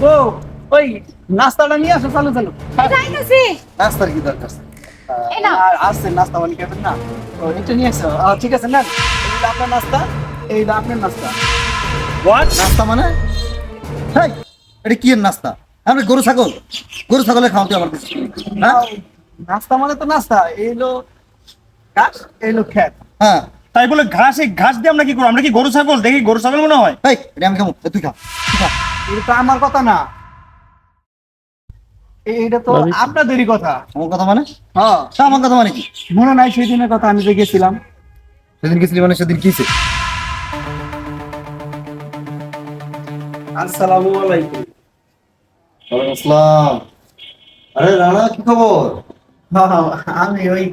তো ওই নাস্তাটা নিয়ে আসো, চালু চালু। যাইতাছি। নাস্তার কি দরকার? এই নাও। আর আসছে নাস্তা বানিয়ে খাবেন না? ও এটা নিয়ে আসো। ঠিক আছে না, এইটা আপনার নাস্তা, এইটা আপনার নাস্তা। হোয়াট? নাস্তা মানে? হেই, এটা কি এর নাস্তা? আমরা গরু ছাগলের খাওয়াতে আমার কাছে। হ্যাঁ নাস্তা মানে তো নাস্তা, এইলো ঘাস, এইলো খেত। হ্যাঁ, তাই বলে এই ঘাস দিয়ে আমরা কি করবো? আমরা কি গরু ছাগল? দেখি গরু ছাগল মনে হয়। এই এটা আমি খাবো, তুই খা। এটা তো আমার কথা না, এইটা তো আপনাদেরই কথা। আমার কথা মানে? হ্যাঁ, তা আমার কথা মানে কি? মনে নাই সেই দিনের কথা, আমি যে গেছিলাম। সেদিন গেছিলি মানে সেদিন কিছে? আসসালামু আলাইকুম। ওয়ালাইকুম আসসালাম। আরে রানা, কি খবর? হ্যাঁ, আমি ওই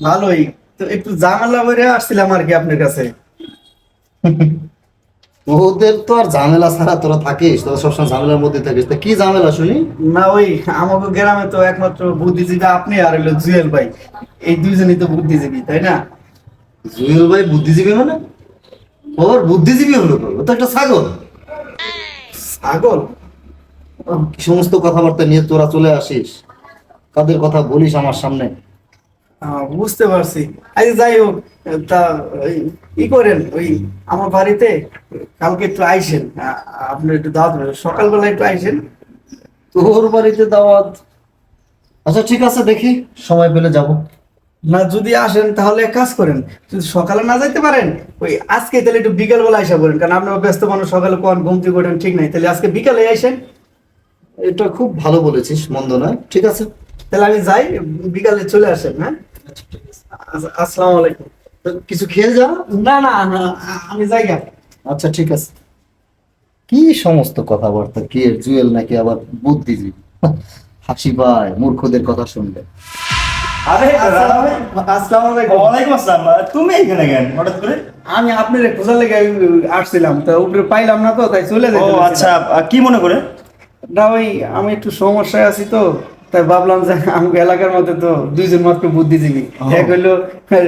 ভালোই, তো একটু ঝামেলা করে আসছিলাম আর কি আপনার কাছে। তোদের তো আর ঝামেলা ছাড়া তোরা থাকিস, তোরা সবসময় ঝামেলার মধ্যে থাকিস। তা কি ঝামেলা শুনি? না, ওই আমাকে গ্রামে তো একমাত্র বুদ্ধিজীবী আপনি আর হইলো জুয়েল ভাই, এই দুইজনই তো বুদ্ধিজীবী, তাই না? জুয়েল ভাই বুদ্ধিজীবী মানে? ওর বুদ্ধিজীবী হলো কই? ও তো একটা ছাগল। ছাগল? কি সমস্ত কথাবার্তা নিয়ে তোরা চলে আসিস? কাদের কথা বলিস আমার সামনে? বুঝতে পারছি। আচ্ছা, যাই হোক, তা ওই ই করেন, ওই আমার বাড়িতে কালকে একটু আইসেন, আপনি একটু দাওয়াত দেবেন। সকালবেলা একটু আইসেন। তোর বাড়িতে দাওয়াত? আচ্ছা ঠিক আছে, দেখি সময় পেলে যাব। না, যদি আসেন তাহলে এক কাজ করেন, যদি সকালে না যাইতে পারেন, ওই আজকে তাহলে একটু বিকেল বেলা আইসা পড়েন, কারণ আপনার ব্যস্ত মানুষ, সকালে কোন ঘুম থেকে ওঠেন ঠিক নাই, তাহলে আজকে বিকালে আইসেন। এটা খুব ভালো বলেছিস, মন্দ নয়। ঠিক আছে, তাহলে আমি যাই, বিকালে চলে আসেন। হ্যাঁ, আসসালামু আলাইকুম। তো কিছু খেয়ে যা। না না না, আমি যাই গা। আচ্ছা ঠিক আছে। কি সমস্ত কথাবার্তা, কি এর জুয়েল নাকি আবার বুদ্ধিজীবী? হাসি পায় মূর্খদের কথা শুনলে। আরে আসসালামু আলাইকুম। ওয়ালাইকুম আসসালাম। তুমি এখানে কেন হঠাৎ করে? আমি আপনার খোঁজা লেগে আসছিলাম, তো উপরে পাইলাম না, তো তাই চলে যাই। ও আচ্ছা, কি মনে করে? না, ওই আমি একটু সমস্যায় আছি, তো তাই ভাবলাম যে আমাকে এলাকার মধ্যে তো দুইজন মাত্র বুদ্ধিজীবী, এক হইলো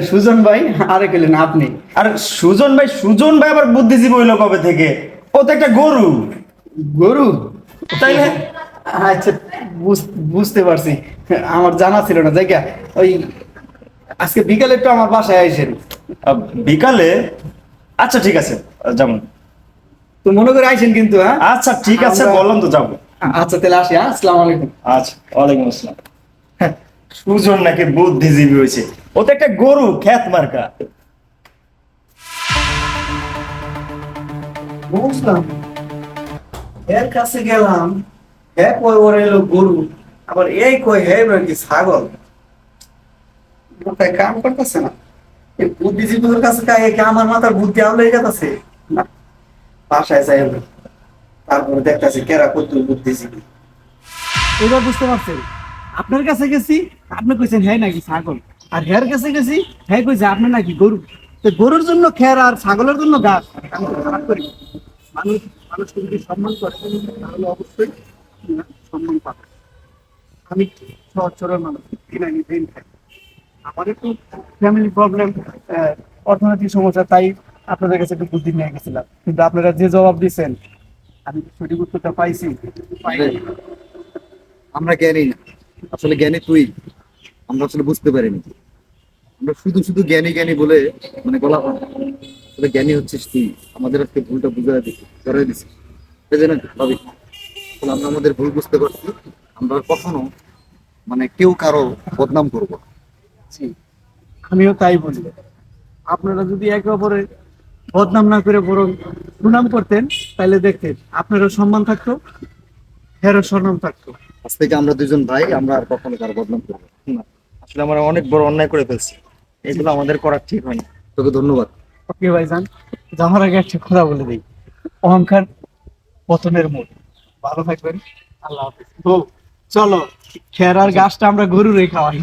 সুজন ভাই, আরেক হইলেন আপনি। আর সুজন ভাই আবার বুদ্ধিজীবী হইলো কবে থেকে? ও তো একটা গরু, গরু? তাইলে? আচ্ছা, বুঝতে পারছি, আমার জানা ছিল না। জায়গা ওই আজকে বিকালে একটু আমার বাসায় আইসেন। বিকালে? আচ্ছা ঠিক আছে, যেমন। তো মনে করে আইসেন কিন্তু। হ্যাঁ, আচ্ছা ঠিক আছে, আমরা- বললাম তো যাবো। আচ্ছা তাহলে আসি। হ্যাঁ, আসসালামু আলাইকুম। আচ্ছা, ওয়ালাইকুম আসসালাম। হ্যাঁ, সুজন নাকি বুদ্ধিজীবী হয়েছে? ও তো একটা গরু, খ্যাত মার্কা। বুঝলাম, এর কাছে গেলাম, হ্যাঁ কয় ওর এলো গরু, আবার এই কয় হ্যাঁ নাকি ছাগল। মাথায় কাম করতেছে না, এই বুদ্ধিজীবীদের কাছে কি আমার মাথার বুদ্ধি আউলে গেছে না? বাসায় যাই আমি, তারপরে দেখতেছি কেরা কত বুদ্ধিজীবী। এবার বুঝতে পারছেন, আপনার কাছে গেছি, আপনি কইছেন হ্যাঁ নাকি ছাগল, আর হ্যার কাছে গেছি, হ্যাঁ কইছে আপনি নাকি গরু। তো গরুর জন্য খের আর ছাগলের জন্য গাছ, আমি তো খারাপ করি। মানুষ মানুষকে যদি সম্মান করে তাহলে অবশ্যই সম্মান পাবে। আমি সহজ সরল মানুষ, কিনানি দিন খাই, আমার একটু ফ্যামিলি প্রবলেম, অর্থনৈতিক সমস্যা, তাই আপনাদের কাছে একটু বুদ্ধি নিয়ে গেছিলাম, কিন্তু আপনারা যে জবাব দিচ্ছেন আমি সঠিক উত্তরটা পাইছি। আমরা জ্ঞানী না, আসলে জ্ঞানী তুই। আমরা আসলে বুঝতে পারিনি, আমরা শুধু শুধু জ্ঞানী জ্ঞানী বলে মানে বলা হয় না। আসলে জ্ঞানী হচ্ছিস তুই, আমাদের আজকে ভুলটা বুঝাই দিচ্ছিস, ধরে দিচ্ছিস। এই যে না ভাবি, আসলে আমরা আমাদের ভুল বুঝতে পারছি। আমরা আর কখনো মানে কেউ কারো বদনাম করবো না। জি, আমিও তাই বলি। আপনারা যদি একে অপরের বদনাম না করে বরং সুনাম করতেন, তাহলে দেখতেন আপনারও সম্মান থাকতো, হেরও সম্মান থাকতো। আজ থেকে আমরা দুজন ভাই, আমরা আর কখনো কারো বদনাম করবো না। আসলে আমরা অনেক বড় অন্যায় করে ফেলছি, এগুলো আমাদের করা ঠিক হয়নি। তোকে ধন্যবাদ। ওকে ভাইজান, যাওয়ার আগে একটা কথা বলে দিই, অহংকার পতনের মূল। ভালো থাকবেন, আল্লাহ হাফিজ। চলো, খেরার গাছটা আমরা গরুরে খাওয়াই।